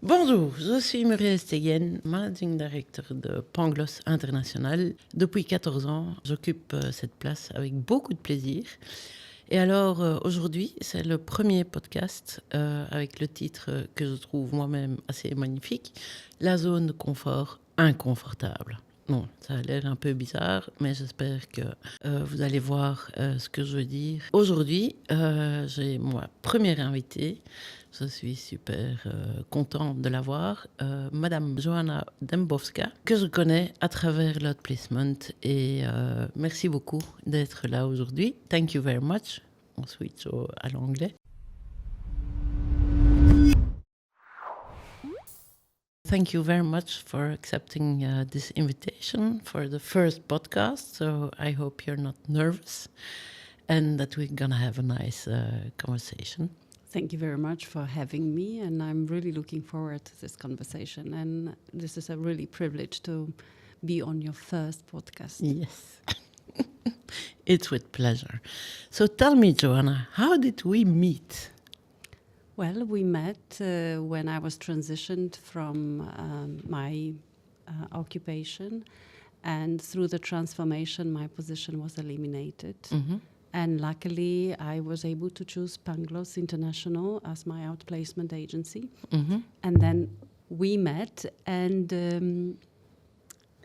Bonjour, je suis Muriel Steegen, Managing Director de Pangloss International. Depuis 14 ans, j'occupe cette place avec beaucoup de plaisir. Et alors, aujourd'hui, c'est le premier podcast avec le titre que je trouve moi-même assez magnifique, La zone de confort inconfortable. Bon, ça a l'air un peu bizarre, mais j'espère que vous allez voir ce que je veux dire. Aujourd'hui, j'ai ma première invitée. Je suis super contente de l'avoir, Madame Joanna Dembowska, que je connais à travers l'outplacement. Et merci beaucoup d'être là aujourd'hui. Thank you very much. On switch à l'anglais. Thank you very much for accepting this invitation for the first podcast. So I hope you're not nervous and that we're going to have a nice conversation. Thank you very much for having me, and I'm really looking forward to this conversation. And this is a really privilege to be on your first podcast. Yes, it's with pleasure. So tell me, Joanna, how did we meet? Well, we met when I was transitioned from my occupation, and through the transformation, my position was eliminated. Mm-hmm. And luckily, I was able to choose Pangloss International as my outplacement agency. Mm-hmm. And then we met, and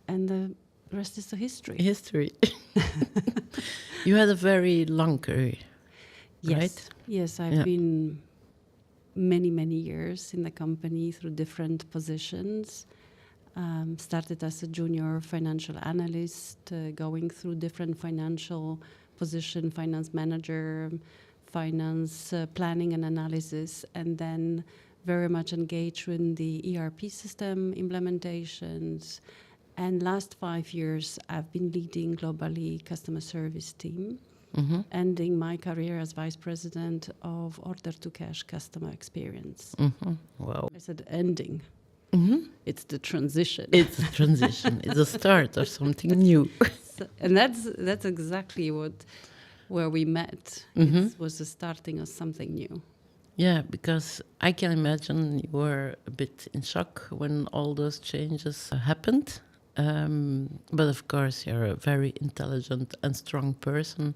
the rest is the history. History. You had a very long career, Yes. right? Yes, I've been many years in the company through different positions. Started as a junior financial analyst, going through different financial position, finance manager, finance planning and analysis, and then very much engaged in the ERP system implementations. And last 5 years, I've been leading globally customer service team, ending my career as vice president of O2CX Customer Experience. Mm-hmm. Wow. I said ending. Mm-hmm. It's the transition. It's a transition. It's a start of something new. And that's exactly where we met. Mm-hmm. It was the starting of something new. Yeah, because I can imagine you were a bit in shock when all those changes happened. But of course, you're a very intelligent and strong person,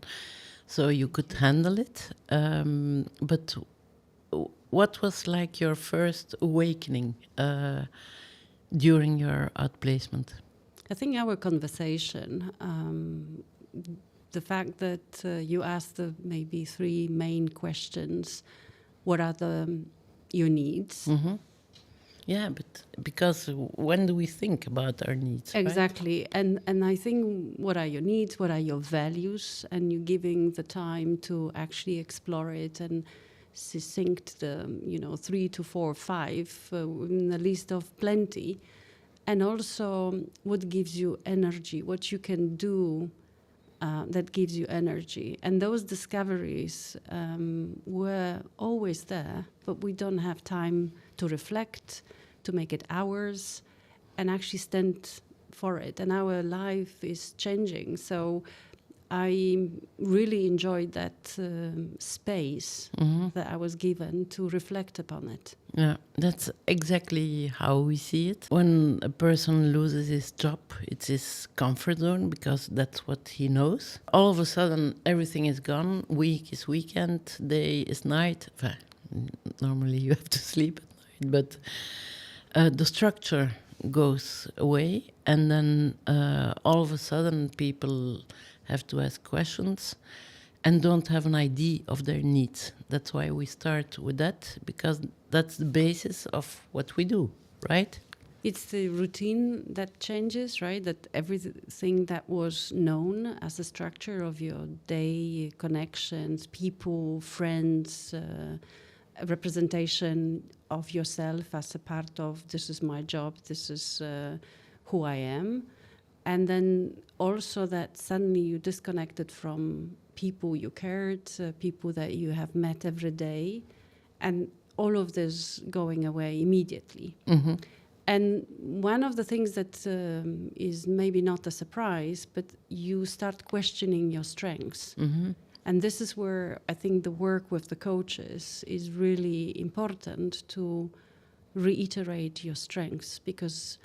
so you could handle it. But what was like your first awakening during your outplacement? I think our conversation, the fact that you asked the maybe three main questions, what are your needs? Mm-hmm. Yeah, but because when do we think about our needs? Exactly. Right? And I think what are your needs, what are your values, and you giving the time to actually explore it and succinct the 3 to 4 or 5 in a list of plenty. And also what gives you energy, what you can do that gives you energy. And those discoveries were always there, but we don't have time to reflect, to make it ours, and actually stand for it. And our life is changing. So I really enjoyed that space that I was given to reflect upon it. Yeah, that's exactly how we see it. When a person loses his job, it's his comfort zone because that's what he knows. All of a sudden, everything is gone. Week is weekend, day is night. Normally you have to sleep at night, but the structure goes away. And then all of a sudden, people have to ask questions and don't have an idea of their needs. That's why we start with that, because that's the basis of what we do, right? It's the routine that changes, right? That everything that was known as a structure of your day, connections, people, friends, representation of yourself as a part of this is my job, this is who I am. And then also that suddenly you disconnected from people you cared, people that you have met every day, and all of this going away immediately. Mm-hmm. And one of the things that is maybe not a surprise, but you start questioning your strengths. Mm-hmm. And this is where I think the work with the coaches is really important to reiterate your strengths, because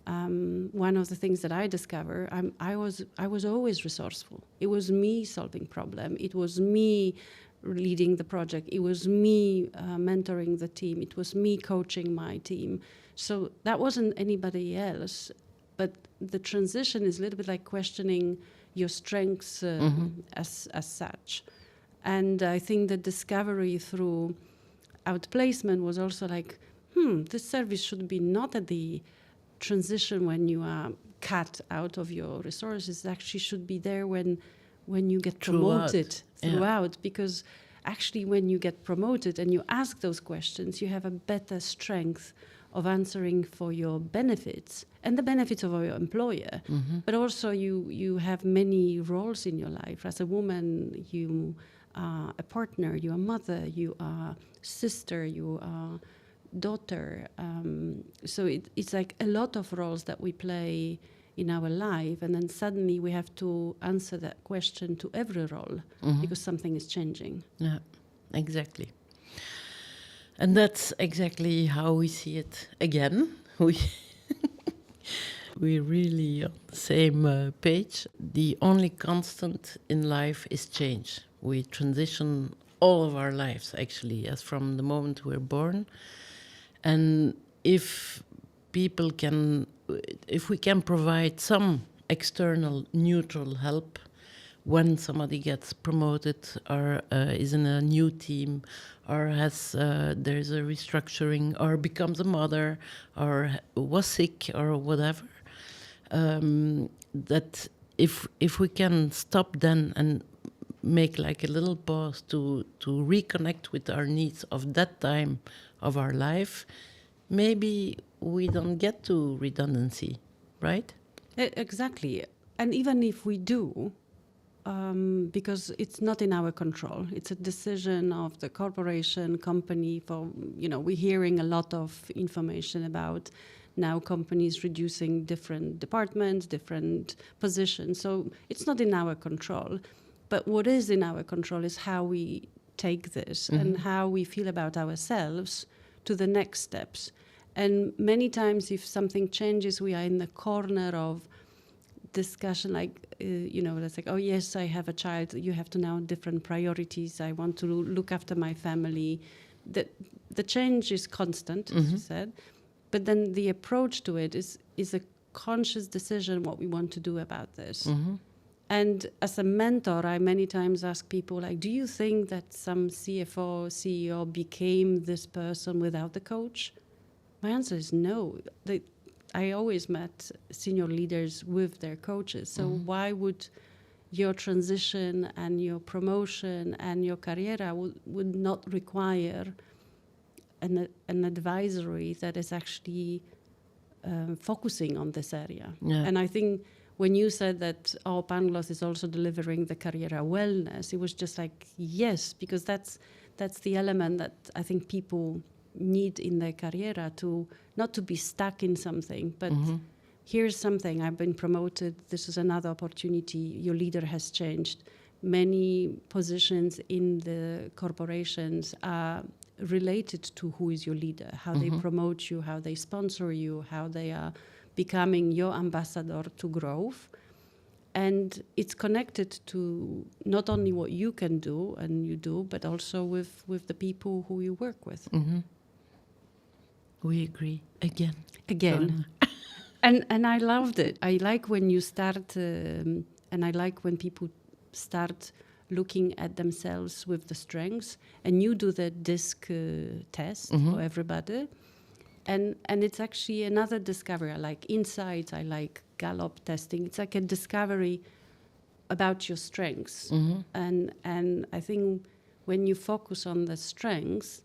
one of the things that I discover, I was always resourceful. It was me solving problem. It was me leading the project. It was me mentoring the team. It was me coaching my team. So that wasn't anybody else. But the transition is a little bit like questioning your strengths as such. And I think the discovery through outplacement was also like, this service should be not at the transition when you are cut out of your resources. It actually should be there when you get promoted throughout. Because actually when you get promoted and you ask those questions, you have a better strength of answering for your benefits and the benefits of your employer. But also you have many roles in your life. As a woman, you are a partner, you are a mother, you are sister, you are daughter. So it's like a lot of roles that we play in our life, and then suddenly we have to answer that question to every role because something is changing. Yeah, exactly. And that's exactly how we see it again. We're really on the same page. The only constant in life is change. We transition all of our lives, actually, as from the moment we're born. And if we can provide some external neutral help when somebody gets promoted or is in a new team or there's a restructuring or becomes a mother or was sick or whatever, that if we can stop then and make like a little pause to reconnect with our needs of that time of our life, maybe we don't get to redundancy, right? Exactly. And even if we do, because it's not in our control, it's a decision of the corporation, company. We're hearing a lot of information about now companies reducing different departments, different positions. So it's not in our control. But what is in our control is how we take this and how we feel about ourselves to the next steps. And many times if something changes, we are in the corner of discussion that's like, oh yes, I have a child, you have to now different priorities, I want to look after my family. The change is constant, as you said, but then the approach to it is a conscious decision what we want to do about this. And as a mentor, I many times ask people, like, do you think that some CFO, CEO became this person without the coach? My answer is no. I always met senior leaders with their coaches. So why would your transition and your promotion and your carriera would not require an advisory that is actually focusing on this area? Yeah. And I think when you said that Pangloss is also delivering the carriera wellness, it was just like, yes, because that's the element that I think people need in their carriera, to not to be stuck in something, but here's something, I've been promoted, this is another opportunity, your leader has changed. Many positions in the corporations are related to who is your leader, how they promote you, how they sponsor you, how they are becoming your ambassador to growth. And it's connected to not only what you can do and you do, but also with the people who you work with. We agree again. And I loved it. I like when you start, and I like when people start looking at themselves with the strengths, and you do the DISC test for everybody. And it's actually another discovery. I like insights, I like Gallup testing. It's like a discovery about your strengths. And I think when you focus on the strengths,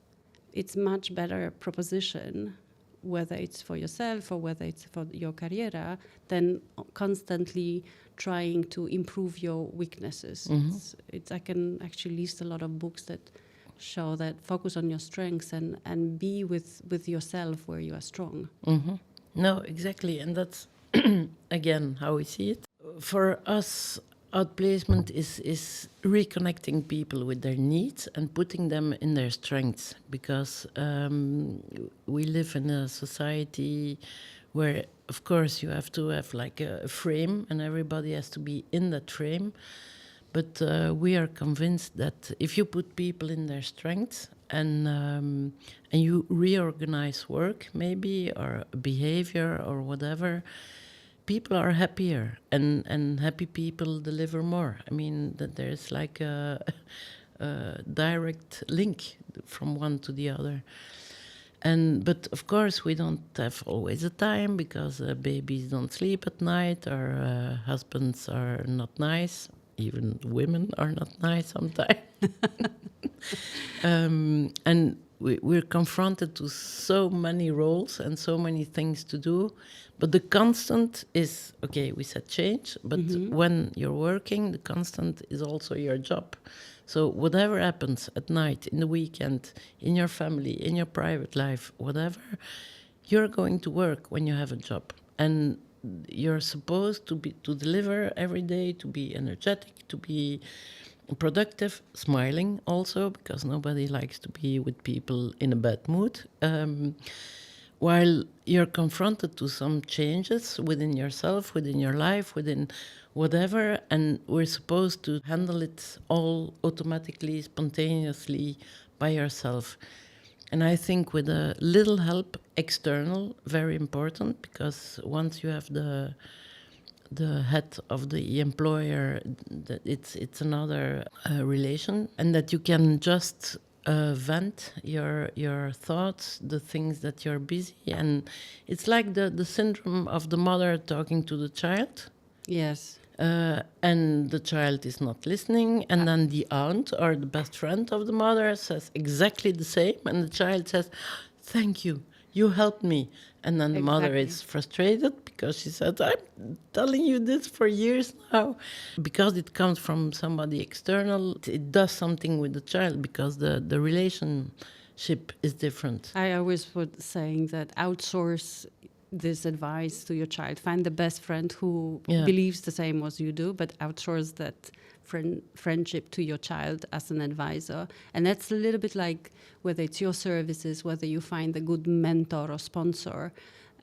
it's much better proposition, whether it's for yourself or whether it's for your carriera, than constantly trying to improve your weaknesses. I can actually list a lot of books that show that focus on your strengths and be with yourself where you are strong. No, exactly. And that's, again, how we see it. For us, Outplacement is reconnecting people with their needs and putting them in their strengths, because we live in a society where, of course, you have to have like a frame and everybody has to be in that frame. But we are convinced that if you put people in their strengths and you reorganize work maybe or behavior or whatever, people are happier, and happy people deliver more. I mean, that there's like a direct link from one to the other. But of course, we don't have always the time, because babies don't sleep at night, or husbands are not nice. Even women are not nice sometimes. And we're confronted to so many roles and so many things to do. But the constant is, okay, we said change, but when you're working, the constant is also your job. So whatever happens at night, in the weekend, in your family, in your private life, whatever, you're going to work when you have a job. And you're supposed to deliver every day, to be energetic, to be productive, smiling also, because nobody likes to be with people in a bad mood. While you're confronted to some changes within yourself, within your life, within whatever, and we're supposed to handle it all automatically, spontaneously by yourself. And I think with a little help external, very important, because once you have the head of the employer, that it's another relation, and that you can just vent your thoughts, the things that you're busy, and it's like the syndrome of the mother talking to the child. Yes. And the child is not listening, and then the aunt or the best friend of the mother says exactly the same, and the child says, "Thank you, you helped me." And then the mother is frustrated because she said, "I'm telling you this for years now." Because it comes from somebody external, it does something with the child, because the relationship is different. I always would saying that outsource this advice to your child. Find the best friend who believes the same as you do, but outsource that friendship to your child as an advisor. And that's a little bit like whether it's your services, whether you find a good mentor or sponsor.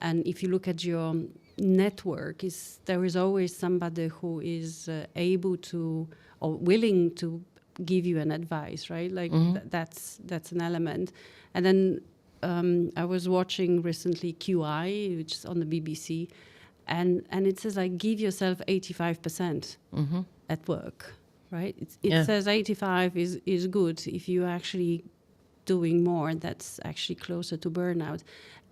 And if you look at your network, there is always somebody who is able to or willing to give you an advice, right? Like that's an element. And then I was watching recently QI, which is on the BBC, and it says like give yourself 85% at work, right? It says 85 is good. If you're actually doing more, that's actually closer to burnout.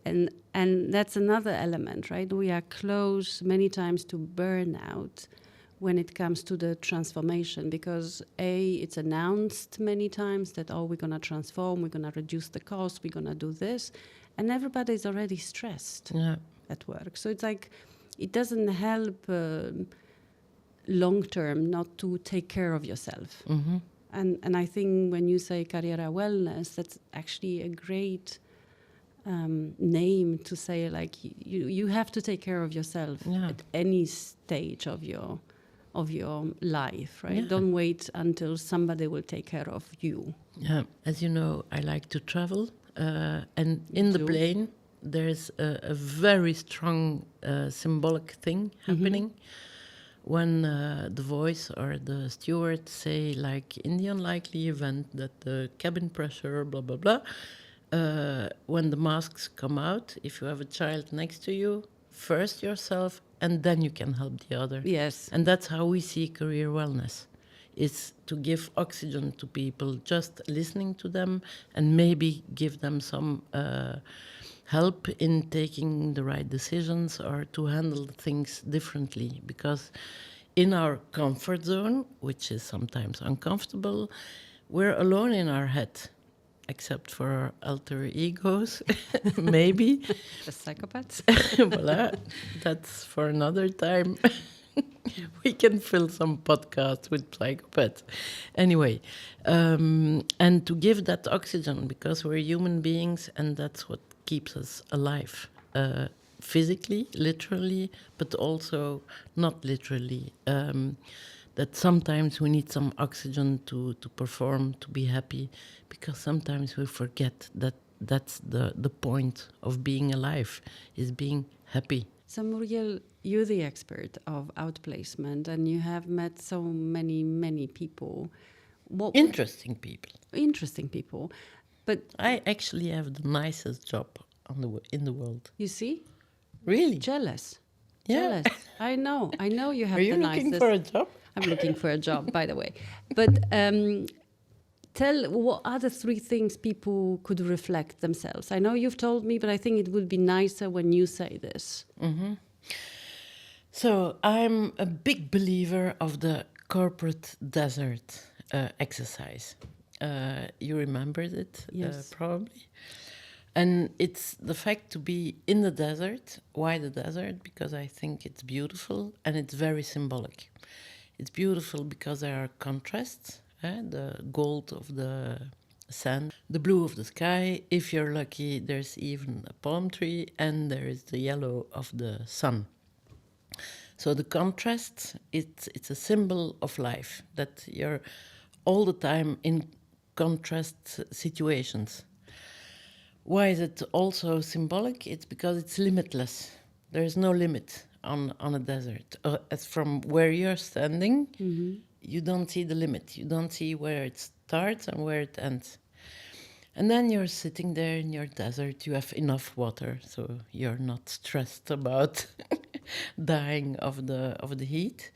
And that's another element, right? We are close many times to burnout when it comes to the transformation, because it's announced many times that, we're going to transform, we're going to reduce the cost, we're going to do this, and everybody's already stressed at work. So it's like it doesn't help long term not to take care of yourself. And I think when you say carrière wellness, that's actually a great name to say, like you have to take care of yourself at any stage of your life, right? Don't wait until somebody will take care of you. As you know, I like to travel, and in the plane there's a very strong symbolic thing happening when the voice or the steward say, like, in the unlikely event that the cabin pressure blah blah blah, when the masks come out, if you have a child next to you, first yourself, and then you can help the other. Yes. And that's how we see career wellness. It's to give oxygen to people, just listening to them, and maybe give them some help in taking the right decisions or to handle things differently. Because in our comfort zone, which is sometimes uncomfortable, we're alone in our head. Except for our alter egos, maybe. The psychopaths. Voilà, that's for another time. We can fill some podcasts with psychopaths. Anyway, and to give that oxygen, because we're human beings, and that's what keeps us alive. Physically, literally, but also not literally. that sometimes we need some oxygen to perform, to be happy, because sometimes we forget that that's the point of being alive, is being happy. So Muriel, you're the expert of outplacement, and you have met so many people. Interesting people. Interesting people. But I actually have the nicest job in the world. you see? Really? Jealous. Yeah. Jealous. I know you have Are you the looking nicest. for a job? I'm looking for a job, by the way. But tell, what are the 3 things people could reflect themselves? I know you've told me, but I think it would be nicer when you say this. Mm-hmm. So I'm a big believer of the corporate desert exercise. You remembered it, Yes. probably. And it's the fact to be in the desert. Why the desert? Because I think it's beautiful and it's very symbolic. It's beautiful because there are contrasts, the gold of the sand, the blue of the sky. If you're lucky, there's even a palm tree, and there is the yellow of the sun. So the contrast, it's a symbol of life, that you're all the time in contrast situations. Why is it also symbolic? It's because it's limitless. There is no limit on a desert. As from where you're standing, you don't see the limit. You don't see where it starts and where it ends. And then you're sitting there in your desert. You have enough water, so you're not stressed about dying of the heat.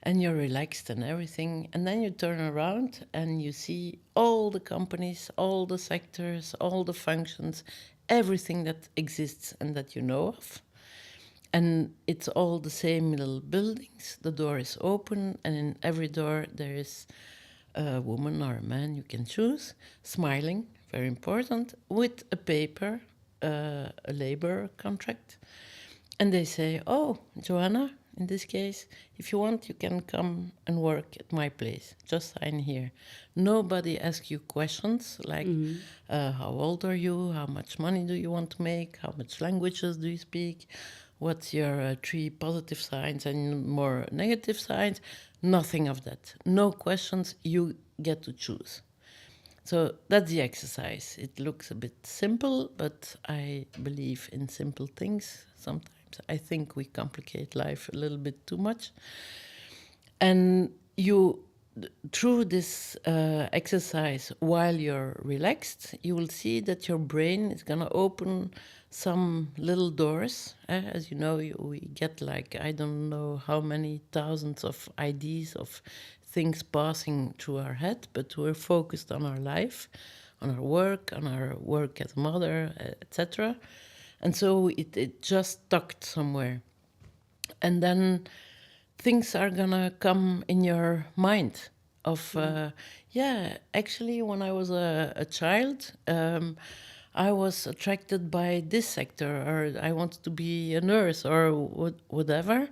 And you're relaxed and everything. And then you turn around and you see all the companies, all the sectors, all the functions, everything that exists and that you know of. And it's all the same little buildings. The door is open, and in every door there is a woman or a man, you can choose, smiling, very important, with a paper, a labor contract. And they say, "Oh, Joanna, in this case, if you want, you can come and work at my place. Just sign here." Nobody asks you questions like, how old are you? How much money do you want to make? How much languages do you speak? What's your 3 positive signs and more negative signs? Nothing of that. No questions. You get to choose. So that's the exercise. It looks a bit simple, but I believe in simple things sometimes. I think we complicate life a little bit too much. And you, through this exercise, while you're relaxed, you will see that your brain is going to open some little doors. As you know, we get like, I don't know how many thousands of ideas of things passing through our head, but we're focused on our life, on our work as a mother, etc. And so it just tucked somewhere. And then things are gonna come in your mind of, actually, when I was a child, I was attracted by this sector, or I wanted to be a nurse, or whatever.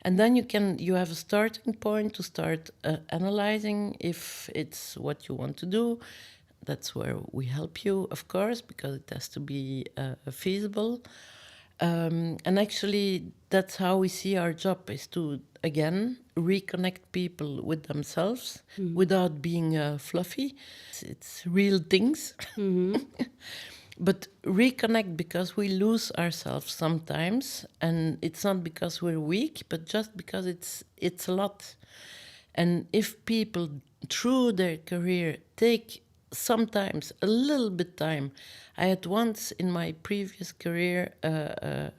And then you have a starting point to start analyzing if it's what you want to do. That's where we help you, of course, because it has to be feasible. And actually, that's how we see our job, is to, again, reconnect people with themselves without being fluffy. It's real things. But reconnect, because we lose ourselves sometimes. And it's not because we're weak, but just because it's a lot. And if people, through their career, take sometimes a little bit time. I had once in my previous career a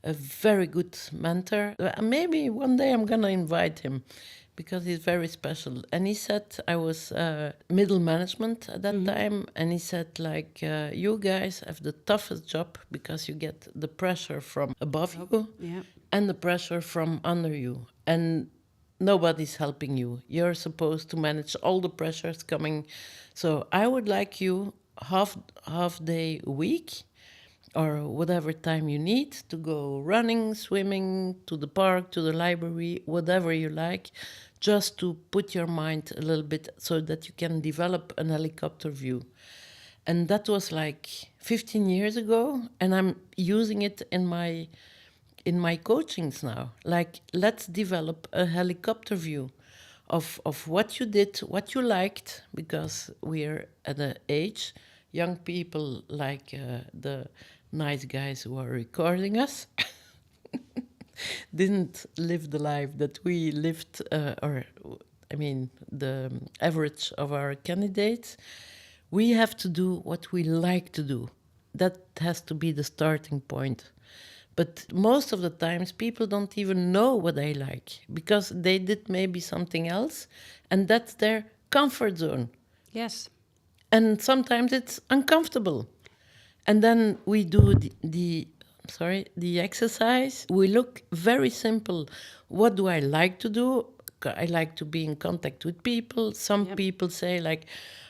very good mentor. Maybe one day I'm gonna invite him, because he's very special. And he said, I was middle management at that time, and he said, like, you guys have the toughest job, because you get the pressure from above you and the pressure from under you. And nobody's helping you. You're supposed to manage all the pressures coming. So I would like you half day a week, or whatever time you need, to go running, swimming, to the park, to the library, whatever you like, just to put your mind a little bit so that you can develop an helicopter view. And that was like 15 years ago, and I'm using it in my coachings now. Like, let's develop a helicopter view of what you did, what you liked, because we're at an age, young people like the nice guys who are recording us didn't live the life that we lived, the average of our candidates. We have to do what we like to do. That has to be the starting point. But most of the times, people don't even know what they like because they did maybe something else, and that's their comfort zone. Yes. And sometimes it's uncomfortable. And then we do the exercise. We look very simple. What do I like to do? I like to be in contact with people. Some people say, like,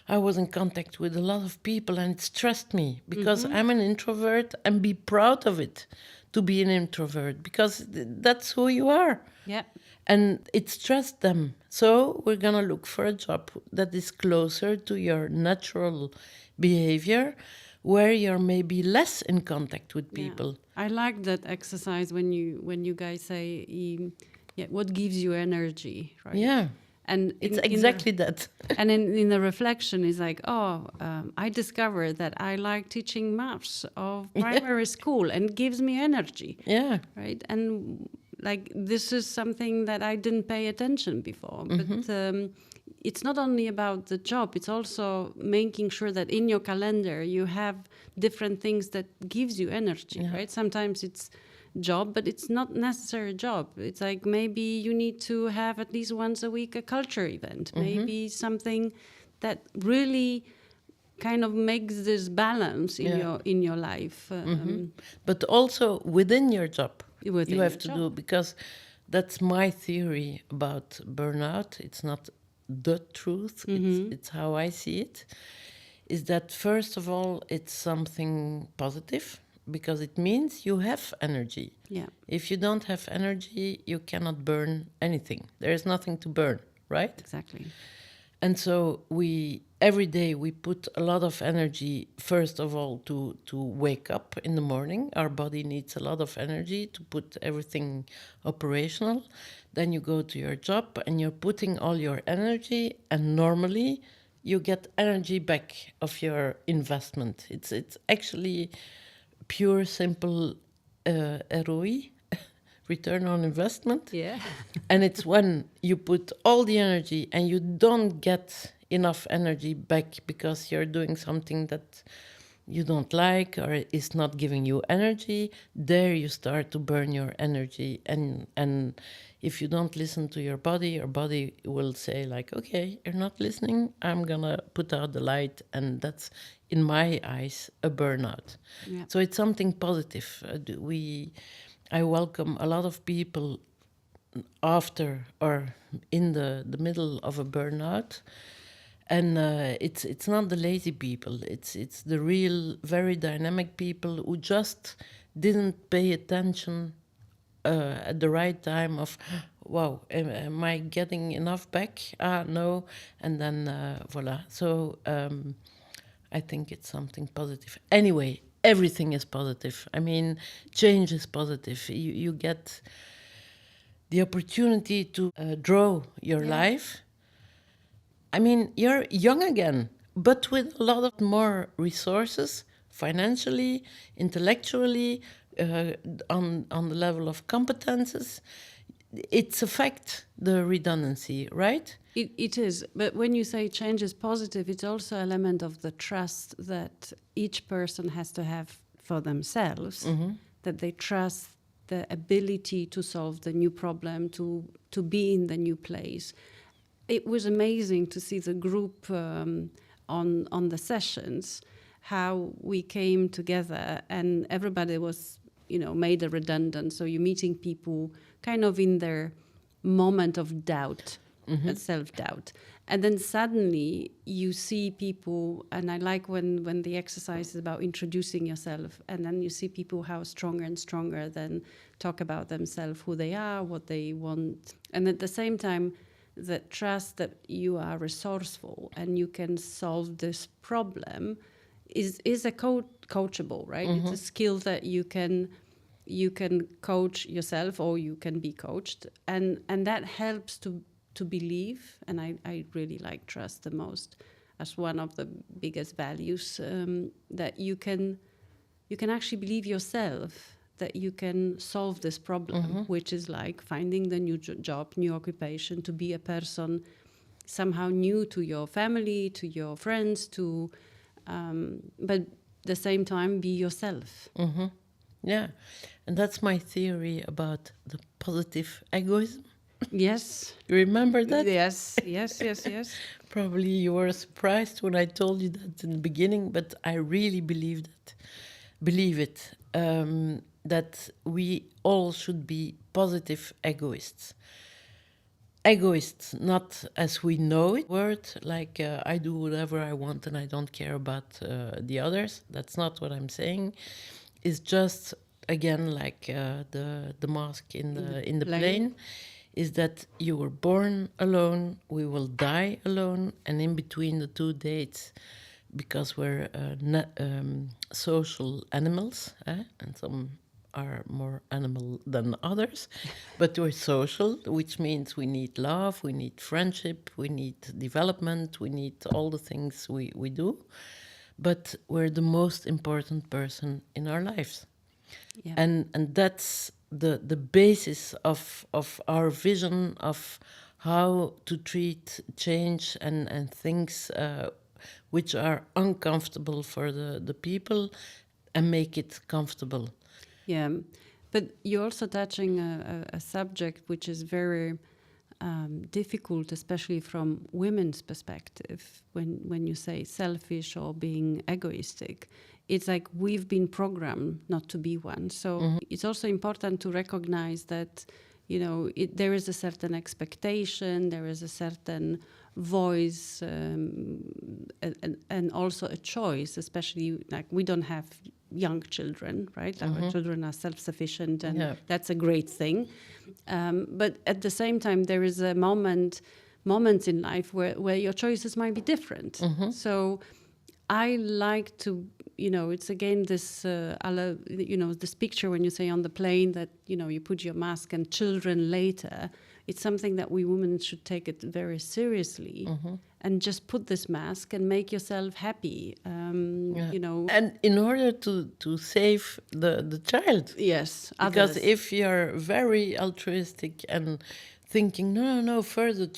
I was in contact with a lot of people and it stressed me because I'm an introvert, and be proud of it to be an introvert because that's who you are. Yeah. And it stressed them. So we're going to look for a job that is closer to your natural behavior, where you're maybe less in contact with people. I like that exercise when you guys say, what gives you energy, right? Yeah. And it's exactly that. And in the reflection is like, I discovered that I like teaching maths of primary school, and it gives me energy. Yeah. Right. And like, this is something that I didn't pay attention before. But it's not only about the job, it's also making sure that in your calendar you have different things that gives you energy, right? Sometimes it's job, but it's not necessarily job. It's like, maybe you need to have at least once a week a culture event, maybe something that really kind of makes this balance in your life. But also within your job, Within you have your to job. do, because that's my theory about burnout. It's not the truth. It's how I see it. Is that, first of all, it's something positive, because it means you have energy. Yeah. If you don't have energy, you cannot burn anything. There is nothing to burn, right? Exactly. And so every day we put a lot of energy, first of all, to wake up in the morning. Our body needs a lot of energy to put everything operational. Then you go to your job and you're putting all your energy, and normally you get energy back of your investment. It's actually pure, simple ROI, return on investment. Yeah. And it's when you put all the energy and you don't get enough energy back because you're doing something that you don't like or is not giving you energy, there you start to burn your energy. And if you don't listen to your body will say, like, okay, you're not listening, I'm gonna put out the light. And that's, in my eyes, a burnout. Yeah. So it's something positive. I welcome a lot of people after or in the middle of a burnout. And it's not the lazy people. It's the real, very dynamic people who just didn't pay attention at the right time of, wow, am I getting enough back? No. And then voila. So I think it's something positive. Anyway, everything is positive. I mean, change is positive. You get the opportunity to draw your life. I mean, you're young again, but with a lot of more resources, financially, intellectually, on the level of competences. It's a fact, the redundancy, right? It is. But when you say change is positive, it's also an element of the trust that each person has to have for themselves, that they trust the ability to solve the new problem, to be in the new place. It was amazing to see the group on the sessions, how we came together and everybody was, made a redundant. So you're meeting people kind of in their moment of doubt, self-doubt. And then suddenly you see people, and I like when the exercise is about introducing yourself, and then you see people how stronger and stronger then talk about themselves, who they are, what they want. And at the same time, the trust that you are resourceful and you can solve this problem is a coachable, right? It's a skill that you can coach yourself, or you can be coached, and that helps to to believe, and I really like trust the most as one of the biggest values, that you can actually believe yourself that you can solve this problem, which is like finding the new job, new occupation, to be a person somehow new to your family, to your friends, but at the same time be yourself. Yeah, and that's my theory about the positive egoism. Yes. You remember that? Yes. Probably you were surprised when I told you that in the beginning, but I really believe it, that we all should be positive egoists. Egoists, not as we know it, word like I do whatever I want and I don't care about the others. That's not what I'm saying. It's just, again, like the mask in the plane, is that you were born alone, we will die alone, and in between the two dates, because we're social animals, and some are more animal than others, but we're social, which means we need love, we need friendship, we need development, we need all the things we do, but we're the most important person in our lives. Yeah. And that's the basis of our vision of how to treat change and things which are uncomfortable for the people and make it comfortable. Yeah, but you're also touching a subject which is very difficult, especially from women's perspective, when you say selfish or being egoistic. It's like we've been programmed not to be one. So it's also important to recognize that, there is a certain expectation, there is a certain voice, and also a choice, especially like we don't have young children, right? Our children are self-sufficient, and that's a great thing. But at the same time, there is a moments in life where your choices might be different. So I like to, it's again this, this picture when you say on the plane that, you put your mask and children later. It's something that we women should take it very seriously and just put this mask and make yourself happy, And in order to save the child. Yes, because others. if you're very altruistic and thinking, no, first the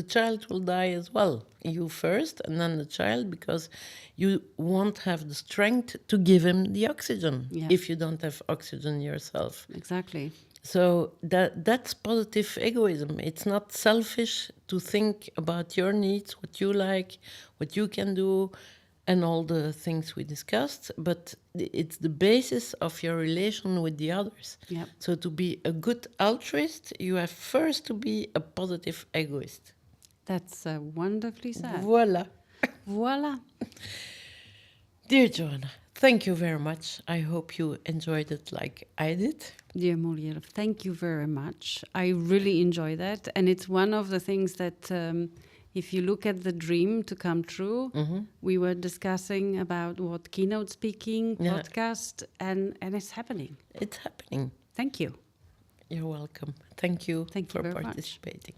child will die as well. You first and then the child, because you won't have the strength to give him the oxygen if you don't have oxygen yourself. Exactly. So that's positive egoism. It's not selfish to think about your needs, what you like, what you can do, and all the things we discussed, but it's the basis of your relation with the others. Yep. So to be a good altruist, you have first to be a positive egoist. That's wonderfully said. Voila. Voila. Dear Joanna, thank you very much. I hope you enjoyed it like I did. Dear Muriel, thank you very much. I really enjoy that. And it's one of the things that, if you look at the dream to come true, we were discussing about what keynote speaking, podcast, and it's happening. It's happening. Thank you. You're welcome. Thank you Thank you for very much. participating.